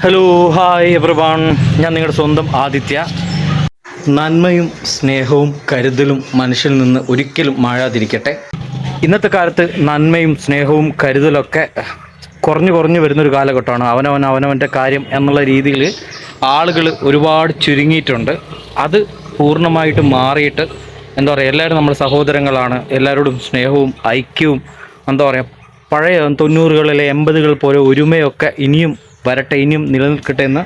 Hello hi everyone, ഞാൻ നിങ്ങളുടെ സ്വന്തം ആദിത്യ. നന്മയും സ്നേഹവും കരുതലും മനുഷ്യനിൽ നിന്ന് ഒരിക്കലും മായാതിരിക്കട്ടെ. ഇന്നത്തെ കാലത്ത് നന്മയും സ്നേഹവും കരുതലൊക്കെ കുറഞ്ഞു വരുന്നൊരു കാലഘട്ടമാണ്. അവനവൻ്റെ കാര്യം എന്നുള്ള രീതിയിൽ ആളുകൾ ഒരുപാട് ചുരുങ്ങിയിട്ടുണ്ട്. അത് പൂർണ്ണമായിട്ട് മാറിയിട്ട് എന്താ പറയുക, എല്ലാവരും നമ്മൾ സഹോദരങ്ങളാണ്, എല്ലാവരോടും സ്നേഹവും ഐക്യവും എന്താ പറയുക, പഴയ 90കളിലെ 80കൾ പോലെ ഒരുമയൊക്കെ ഇനിയും വരട്ടെ, ഇനിയും നിലനിൽക്കട്ടെ എന്ന്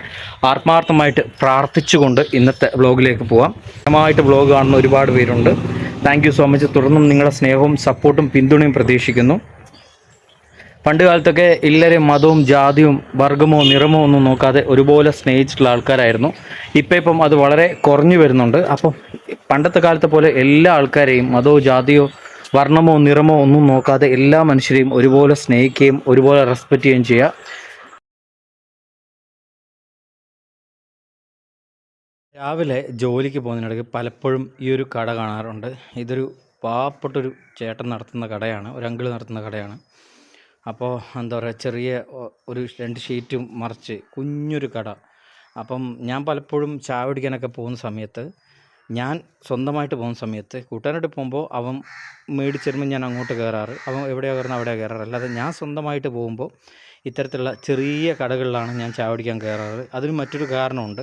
ആത്മാർത്ഥമായിട്ട് പ്രാർത്ഥിച്ചുകൊണ്ട് ഇന്നത്തെ വ്ലോഗിലേക്ക് പോവാം. സ്ഥിരമായിട്ട് വ്ലോഗ് കാണുന്ന ഒരുപാട് പേരുണ്ട്. Thank you so much. തുടർന്നും നിങ്ങളുടെ സ്നേഹവും സപ്പോർട്ടും പിന്തുണയും പ്രതീക്ഷിക്കുന്നു. പണ്ട് കാലത്തൊക്കെ എല്ലാവരെയും മതവും ജാതിയും വർഗമോ നിറമോ ഒന്നും നോക്കാതെ ഒരുപോലെ സ്നേഹിച്ചിട്ടുള്ള ആൾക്കാരായിരുന്നു. ഇപ്പം അത് വളരെ കുറഞ്ഞു വരുന്നുണ്ട്. അപ്പം പണ്ടത്തെ കാലത്തെ പോലെ എല്ലാ ആൾക്കാരെയും മതമോ ജാതിയോ വർണ്ണമോ നിറമോ ഒന്നും നോക്കാതെ എല്ലാ മനുഷ്യരെയും ഒരുപോലെ സ്നേഹിക്കുകയും ഒരുപോലെ റെസ്പെക്റ്റ് ചെയ്യുകയും ചെയ്യുക. രാവിലെ ജോലിക്ക് പോകുന്നതിനിടയ്ക്ക് പലപ്പോഴും ഈ ഒരു കട കാണാറുണ്ട്. ഇതൊരു പാവപ്പെട്ടൊരു ചേട്ടൻ നടത്തുന്ന കടയാണ്, ഒരു അങ്കിൾ നടത്തുന്ന കടയാണ്. അപ്പോൾ എന്താ പറയുക, ചെറിയ ഒരു 2 ഷീറ്റും മറിച്ച് കുഞ്ഞൊരു കട. അപ്പം ഞാൻ പലപ്പോഴും ചായ കുടിക്കാനൊക്കെ പോകുന്ന സമയത്ത്, ഞാൻ സ്വന്തമായിട്ട് പോകുന്ന സമയത്ത് കൂട്ടുകാരോട് പോകുമ്പോൾ അവൻ മേടിച്ചിരുമ്പോൾ ഞാൻ അങ്ങോട്ട് കയറാറ്, അവൻ എവിടെയാണ് കയറുന്നത് അവിടെയാണ് കയറാറ്. അല്ലാതെ ഞാൻ സ്വന്തമായിട്ട് പോകുമ്പോൾ ഇത്തരത്തിലുള്ള ചെറിയ കടകളിലാണ് ഞാൻ ചായ കുടിക്കാൻ കയറാറ്. അതിന് മറ്റൊരു കാരണമുണ്ട്.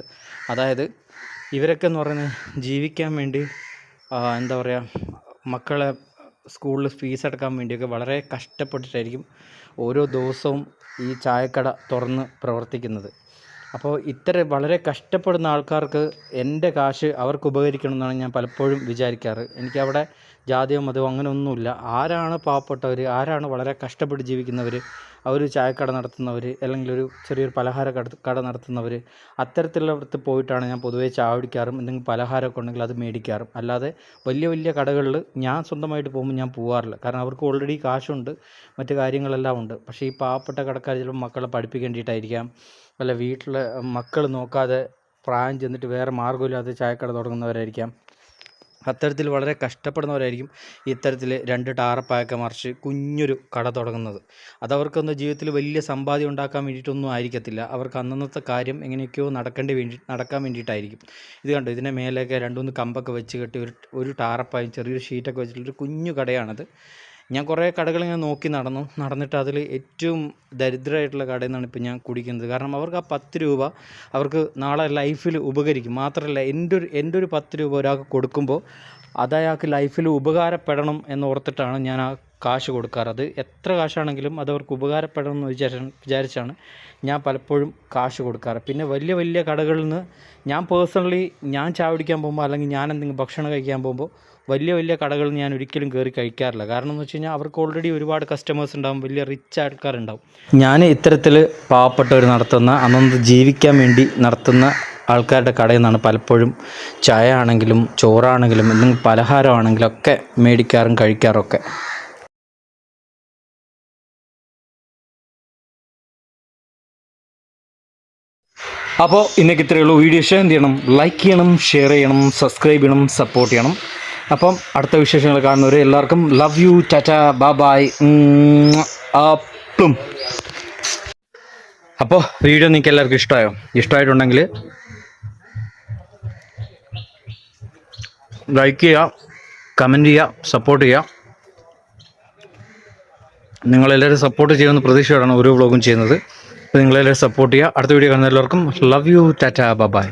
അതായത് ഇവരൊക്കെ എന്ന് പറയുന്നത് ജീവിക്കാൻ വേണ്ടി എന്താ പറയുക, മക്കളെ സ്കൂളിൽ ഫീസ് അടക്കാൻ വേണ്ടിയൊക്കെ വളരെ കഷ്ടപ്പെട്ടിട്ടായിരിക്കും ഓരോ ദിവസവും ഈ ചായക്കട തുറന്ന് പ്രവർത്തിക്കുന്നത്. അപ്പോൾ വളരെ കഷ്ടപ്പെടുന്ന ആൾക്കാർക്ക് എൻ്റെ കാശ് അവർക്ക് ഉപകരിക്കണം എന്നാണ് ഞാൻ പലപ്പോഴും വിചാരിക്കാറ്. എനിക്കവിടെ ജാതിയോ മതമോ അങ്ങനെ ഒന്നുമില്ല. ആരാണ് പാവപ്പെട്ടവർ, ആരാണ് വളരെ കഷ്ടപ്പെട്ട് ജീവിക്കുന്നവർ, അവർ ചായക്കട നടത്തുന്നവർ, അല്ലെങ്കിൽ ഒരു ചെറിയൊരു കട നടത്തുന്നവർ, അത്തരത്തിലുള്ളടത്ത് പോയിട്ടാണ് ഞാൻ പൊതുവേ ചായ കുടിക്കാറും എന്തെങ്കിലും പലഹാരമൊക്കെ ഉണ്ടെങ്കിൽ അത് മേടിക്കാറും. അല്ലാതെ വലിയ കടകളിൽ ഞാൻ സ്വന്തമായിട്ട് പോകുമ്പോൾ ഞാൻ പോകാറില്ല. കാരണം അവർക്ക് ഓൾറെഡി കാശുണ്ട്, മറ്റു കാര്യങ്ങളെല്ലാം ഉണ്ട്. പക്ഷേ ഈ പാവപ്പെട്ട കടക്കാർ ചിലപ്പോൾ മക്കളെ പഠിപ്പിക്കേണ്ടിയിട്ടായിരിക്കാം, അല്ല വീട്ടിൽ മക്കൾ നോക്കാതെ പ്രായം ചെന്നിട്ട് വേറെ മാർഗ്ഗമില്ലാതെ ചായക്കട തുടങ്ങുന്നവരായിരിക്കാം. അത്തരത്തിൽ വളരെ കഷ്ടപ്പെടുന്നവരായിരിക്കും ഇത്തരത്തിൽ 2 ടാർപ്പായൊക്കെ മറിച്ച് കുഞ്ഞൊരു കട തുടങ്ങുന്നത്. അതവർക്കൊന്ന് ജീവിതത്തിൽ വലിയ സമ്പാദ്യം ഉണ്ടാക്കാൻ വേണ്ടിയിട്ടൊന്നും ആയിരിക്കത്തില്ല. അവർക്ക് അന്നന്നത്തെ കാര്യം എങ്ങനെയൊക്കെയോ നടക്കാൻ വേണ്ടിയിട്ടായിരിക്കും. ഇത് കണ്ടോ, ഇതിൻ്റെ മേലെയൊക്കെ 2-3 കമ്പൊക്കെ വെച്ച് കെട്ടി ഒരു ടാർപ്പായും ചെറിയൊരു ഷീറ്റൊക്കെ വെച്ചിട്ടൊരു കുഞ്ഞു കടയാണത്. ഞാൻ കുറേ കടകളിങ്ങനെ നോക്കി നടന്നിട്ട് അതിൽ ഏറ്റവും ദരിദ്രമായിട്ടുള്ള കടയിൽ നിന്നാണ് ഇപ്പോൾ ഞാൻ കുടിക്കുന്നത്. കാരണം അവർക്ക് ആ 10 രൂപ അവർക്ക് നാളെ ലൈഫിൽ ഉപകരിക്കും. മാത്രമല്ല എൻ്റെ ഒരു 10 രൂപ ഒരാൾക്ക് കൊടുക്കുമ്പോൾ അത് അയാൾക്ക് ലൈഫിൽ ഉപകാരപ്പെടണം എന്നോർത്തിട്ടാണ് ഞാൻ ആ കാശ് കൊടുക്കാറ്. അത് എത്ര കാശാണെങ്കിലും അതവർക്ക് ഉപകാരപ്പെടണം എന്ന് വിചാരിച്ചാണ് ഞാൻ പലപ്പോഴും കാശ് കൊടുക്കാറ്. പിന്നെ വലിയ കടകളിൽ നിന്ന് ഞാൻ പേഴ്സണലി ചായ കുടിക്കാൻ പോകുമ്പോൾ, അല്ലെങ്കിൽ ഞാൻ എന്തെങ്കിലും ഭക്ഷണം കഴിക്കാൻ പോകുമ്പോൾ വലിയ കടകളിൽ ഞാൻ ഒരിക്കലും കയറി കഴിക്കാറില്ല. കാരണം എന്ന് വെച്ച് കഴിഞ്ഞാൽ അവർക്ക് ഓൾറെഡി ഒരുപാട് കസ്റ്റമേഴ്സ് ഉണ്ടാവും, വലിയ റിച്ച് ആൾക്കാരുണ്ടാവും. ഞാൻ ഇത്തരത്തിൽ പാവപ്പെട്ടവർ നടത്തുന്ന, അന്നന്ന് ജീവിക്കാൻ വേണ്ടി നടത്തുന്ന ആൾക്കാരുടെ കടയിൽ നിന്നാണ് പലപ്പോഴും ചായ ആണെങ്കിലും ചോറാണെങ്കിലും എന്തെങ്കിലും പലഹാരമാണെങ്കിലും ഒക്കെ മേടിക്കാറും കഴിക്കാറൊക്കെ. അപ്പോൾ ഇന്നേക്ക് ഇത്രയേ ഉള്ളൂ. വീഡിയോ ഷെയർ ചെയ്യണം, ലൈക്ക് ചെയ്യണം, ഷെയർ ചെയ്യണം, സബ്സ്ക്രൈബ് ചെയ്യണം, സപ്പോർട്ട് ചെയ്യണം. അപ്പം അടുത്ത വിശേഷങ്ങൾ കാണുന്നവരെ എല്ലാവർക്കും ലവ് യു, ടാറ്റ, ബൈ. അപ്പം വീഡിയോ നിങ്ങൾക്ക് എല്ലാവർക്കും ഇഷ്ടമായിട്ടുണ്ടെങ്കിൽ ലൈക്ക് ചെയ്യുക, കമൻറ്റ് ചെയ്യുക, സപ്പോർട്ട് ചെയ്യുക. നിങ്ങളെല്ലാവരും സപ്പോർട്ട് ചെയ്യുമെന്ന് പ്രതീക്ഷയോടാണ് ഓരോ വ്ളോഗും ചെയ്യുന്നത്. അപ്പോൾ നിങ്ങളെല്ലാവരും സപ്പോർട്ട് ചെയ്യുക. അടുത്ത വീഡിയോ കാണുന്ന എല്ലാവർക്കും ലവ് യു, ടാറ്റ, ബൈ.